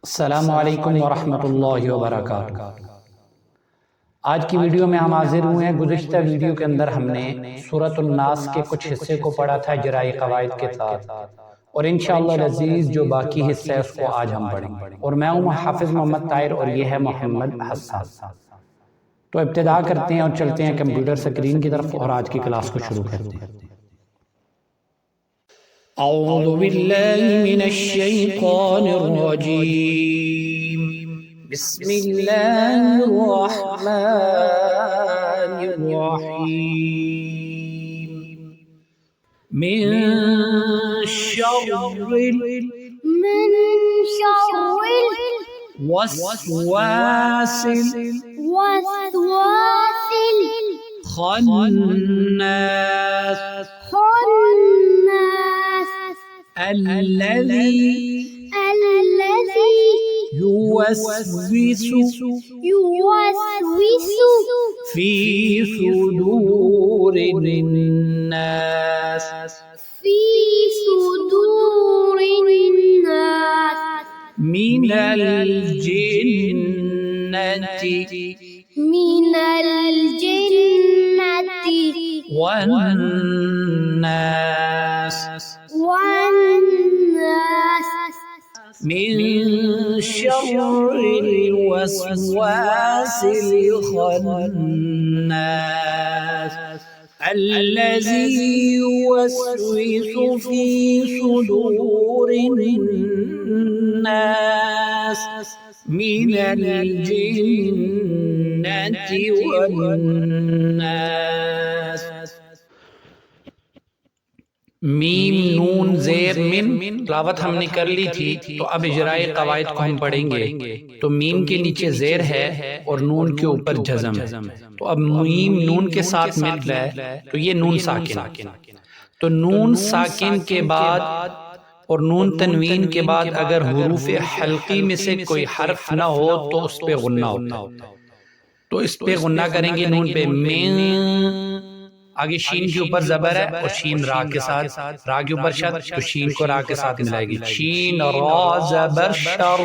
السلام علیکم ورحمۃ اللہ وبرکاتہ۔ آج کی ویڈیو میں ہم حاضر ہوئے ہیں۔ گزشتہ ویڈیو کے اندر ہم نے سورۃ الناس کے کچھ حصے کو پڑھا تھا اجرائی قواعد کے ساتھ، اور انشاءاللہ العزیز جو باقی حصہ ہے اس کو آج ہم پڑھیں گے۔ اور میں ہوں حافظ محمد طاہر اور یہ ہے محمد حسان۔ تو ابتدا کرتے ہیں اور چلتے ہیں کمپیوٹر سکرین کی طرف اور آج کی کلاس کو شروع کرتے ہیں۔ اعوذ باللہ من الشیطان الرجیم، بسم اللہ الرحمن الرحیم، من شر الوسواس الخناس الذي يوسوس في صدور الناس من الجنة والناس من شر الوسواس الخناس الذي يوسوس في صدور الناس من الجنة والناس۔ میم نون زیر من تلاوت ہم نے کر لی تھی، تو اب اجرائی قواعد کو ہم پڑھیں گے۔ تو میم کے نیچے زیر ہے اور نون کے اوپر جزم ہے، تو اب میم نون کے ساتھ مل رہا ہے تو یہ نون ساکن۔ تو نون ساکن کے بعد اور نون تنوین کے بعد اگر حروف حلقی میں سے کوئی حرف نہ ہو تو اس پہ غنہ ہوتا ہے، تو اس پہ غنہ کریں گے نون پہ۔ من، آگے شین کے اوپر زبر ہے اور شین را کے ساتھ، را کے اوپر شد تو شین کو را کے ساتھ ملائے گی، شین را زبر شر۔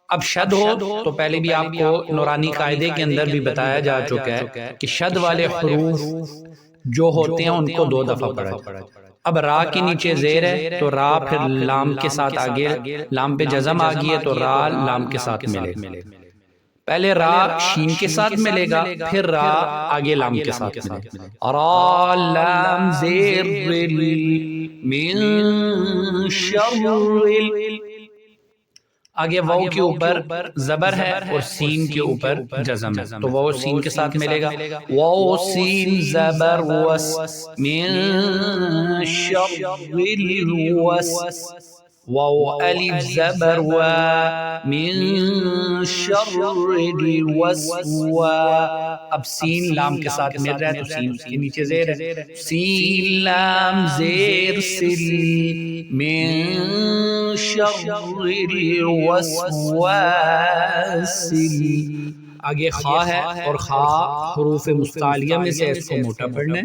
اب شد ہو تو پہلے بھی آپ کو نورانی قاعدے کے اندر بھی بتایا جا چکا ہے کہ شد والے حروف جو ہوتے ہیں ان کو 2 دفعہ پڑھا جاتا ہے۔ اب را کے نیچے زیر ہے تو را پھر لام کے ساتھ آگے، لام پہ جزم آ گئی ہے تو را لام کے ساتھ ملے گا۔ پہلے را شین کے ساتھ ملے گا، پھر را آگے لام کے ساتھ ملے گا۔ را لام زیر من شر، آگے واو کے اوپر زبر ہے اور سین کے اوپر جزم ہے تو واو سین کے ساتھ ملے گا۔ واو سین زبر وس من شر الوس، واو الف زبر و من شر الوسوا۔ اب سین لام کے ساتھ مل رہا ہے تو سین اس کے نیچے زیر ہے، سین لام زیر سل من شر الوسواس۔ آگے خا ہے اور خا حروف مستعلیہ میں سے اس کو موٹا پڑھنا ہے،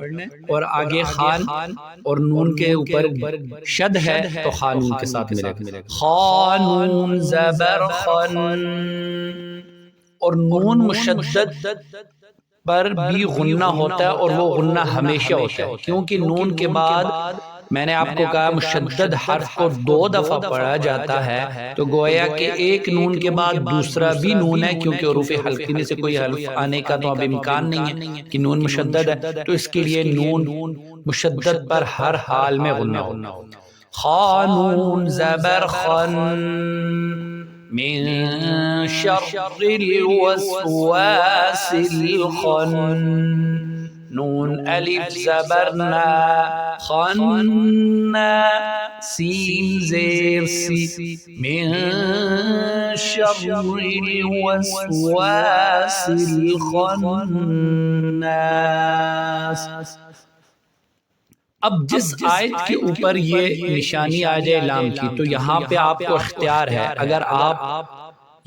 اور آگے خان اور نون کے اوپر شد ہے تو خا نون کے ساتھ ملے گا، خانون زبر خن۔ اور نون مشدد پر بھی غنہ ہوتا ہے اور وہ غنہ ہمیشہ ہوتا ہے، کیونکہ نون کے بعد میں نے آپ کو کہا مشدد حرف کو 2 دفعہ پڑھا جاتا ہے، تو گویا کہ ایک نون کے بعد دوسرا بھی نون ہے، کیونکہ حروف حلقی میں سے کوئی حرف آنے کا تو اب امکان نہیں ہے کہ نون مشدد ہے، تو اس کے لیے نون مشدد پر ہر حال میں غنہ ہونا۔ خانون زبر خن من شر الوسواس الخن، نون الف زبر نا خنا، سین زیر سی من شر الوسواس الخناس۔ اب جس آیت کے اوپر یہ نشانی آ جائے لام کی تو یہاں پہ آپ کو اختیار ہے، اگر آپ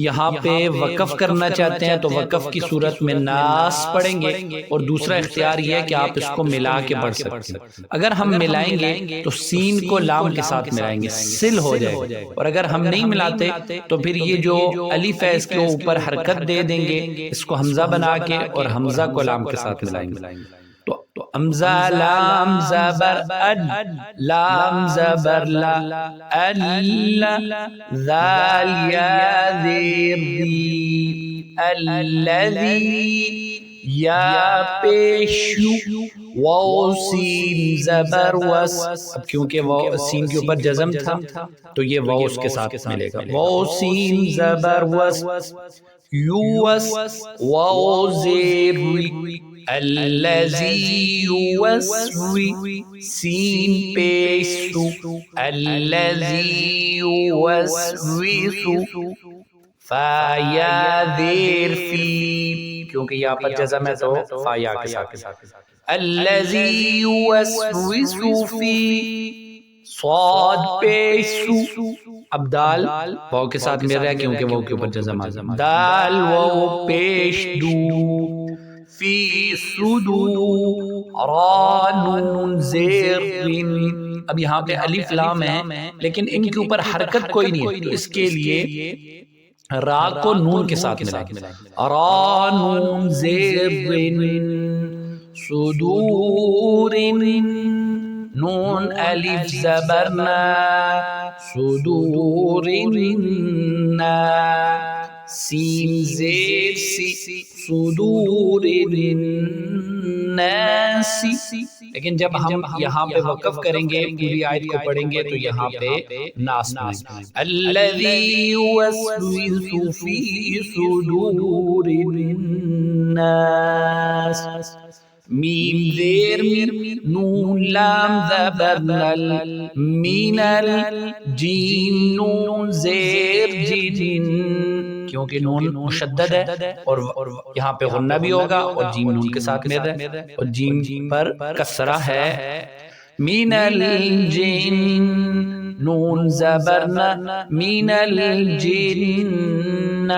یہاں پہ وقف کرنا چاہتے ہیں تو وقف کی صورت میں ناس پڑھیں گے، اور دوسرا اختیار یہ ہے کہ آپ اس کو ملا کے پڑھ سکتے ہیں۔ اگر ہم ملائیں گے تو سین کو لام کے ساتھ ملائیں گے، سل ہو جائے گا، اور اگر ہم نہیں ملاتے تو پھر یہ جو الف ہے اس کے اوپر حرکت دے دیں گے، اس کو حمزہ بنا کے اور حمزہ کو لام کے ساتھ ملائیں گے۔ تو حمزہ لام زبر اد، لام زبر لا، اللہ، ذال یا زیر دی، الذی یا پیشو، واو سین زبر وس، اب کیونکہ واو سین کے اوپر جزم تھا تو یہ واو اس کے ساتھ ملے گا، واو سین زبر وس، یوس، واو زیر وی، الذی یوسوی، سین پیشو، الذی یوسوسو، فا یا دیر فی، کیونکہ یہاں پر جزم ہے تو فا یا کے ساتھ، الذی یوسوس فی، صاد پیشو، اب دال واو کے ساتھ مل رہا ہے کیونکہ واو کے اوپر جزم آزم، دال واو پیش دو، فی صدو، را نون زیر رن، اب یہاں پہ الف لام ہے لیکن ان کے اوپر حرکت کوئی نہیں ہے، تو اس کے لیے را کو نون کے ساتھ ملائیں، را نون زیر صدور، نون الف زبرنا، صدور نا، سین زیر سی، صدور الناسی، لیکن جب ہم یہاں پہ وقف کریں گے پوری آیت کو پڑھیں گے تو یہاں پہ ناس پڑھیں، الذی یوسوس فی صدور الناس، میم زیر میم، نون لام زبر نل، مینل، جیم نون زیر جن، کیونکہ نون مشدد ہے اور یہاں پہ غنہ بھی ہوگا اور جیم نون کے ساتھ مل رہا ہے اور جیم پر کسرہ ہے، من الجن، نون زبرنا، من الجن،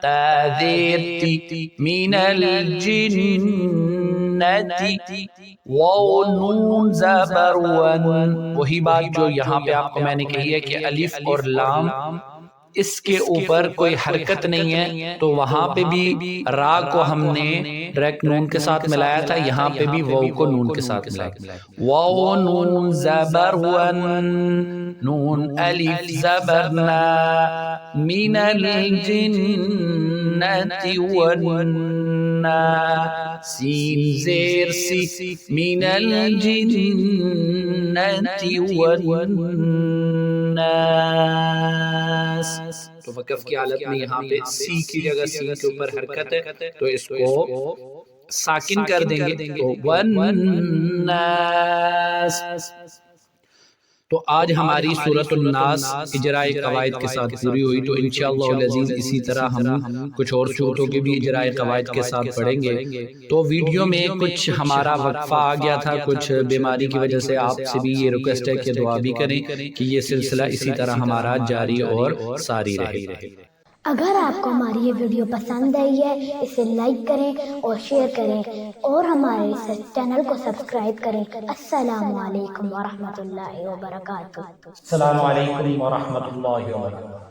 تاذیر تی، من الجنتی، واو نون زبر ون، وہی بات جو یہاں پہ آپ کو میں نے کہی ہے کہ الف اور لام اس کے اوپر کوئی حرکت نہیں ہے، تو وہاں پہ بھی را کو ہم نے ڈائریکٹ نون کے ساتھ ملایا تھا، یہاں پہ بھی واو کو نون کے ساتھ ملایا، واو نون زبر ون، نون الف زبرنا، من الجنة والنا، سین زیر سی، من الجنة والناس، تو وقف کی حالت میں یہاں پہ سی کی جگہ سین کے اوپر حرکت ہے تو اس کو ساکن کر دیں گے، تو والناس۔ تو آج ہماری سورۃ الناس اجرائے قواعد کے ساتھ پوری ہوئی، تو انشاءاللہ العزیز اسی طرح ہم کچھ اور سورتوں کے بھی اجرائے قواعد کے ساتھ پڑھیں گے۔ تو ویڈیو میں کچھ ہمارا وقفہ آ گیا تھا کچھ بیماری کی وجہ سے، آپ سے بھی یہ ریکویسٹ ہے کہ دعا بھی کریں کہ یہ سلسلہ اسی طرح ہمارا جاری اور ساری رہے۔ اگر آپ کو ہماری یہ ویڈیو پسند آئی ہے اسے لائک کریں اور شیئر کریں اور ہمارے اس چینل کو سبسکرائب کریں۔ السلام علیکم ورحمۃ اللہ وبرکاتہ۔ السلام علیکم ورحمۃ اللہ وبرکاتہ۔